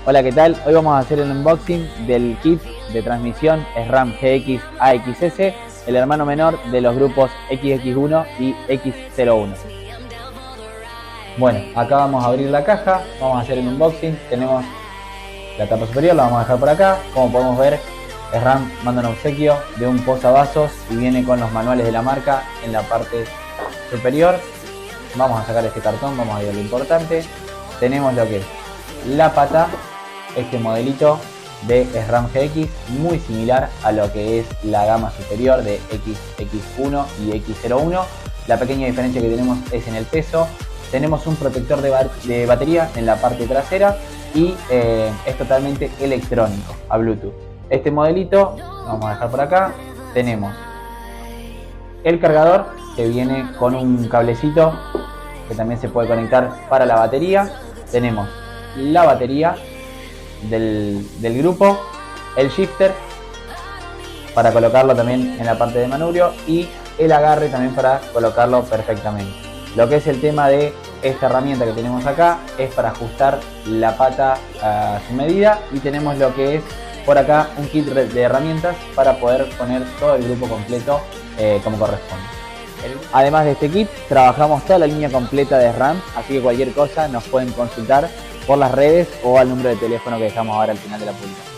Hola, ¿qué tal? Hoy vamos a hacer el unboxing del kit de transmisión SRAM GX AXS, el hermano menor de los grupos XX1 y X01. Bueno, acá vamos a abrir la caja, vamos a hacer el unboxing. Tenemos la tapa superior, la vamos a dejar por acá. Como podemos ver, SRAM manda un obsequio de un posavasos y viene con los manuales de la marca en la parte superior. Vamos a sacar este cartón, vamos a ver lo importante. Tenemos lo que es la pata, este modelito de SRAM GX, muy similar a lo que es la gama superior de XX1 y X01. La pequeña diferencia que tenemos es en el peso. Tenemos un protector de batería en la parte trasera y es totalmente electrónico a Bluetooth. Este modelito, lo vamos a dejar por acá, tenemos el cargador que viene con un cablecito que también se puede conectar para la batería. Tenemos la batería del grupo, el shifter para colocarlo también en la parte de manubrio y el agarre también para colocarlo perfectamente. Lo que es el tema de esta herramienta que tenemos acá es para ajustar la pata a su medida, y tenemos lo que es por acá un kit de herramientas para poder poner todo el grupo completo como corresponde. Además de este kit, trabajamos toda la línea completa de SRAM, así que cualquier cosa nos pueden consultar por las redes o al número de teléfono que dejamos ahora al final de la publicación.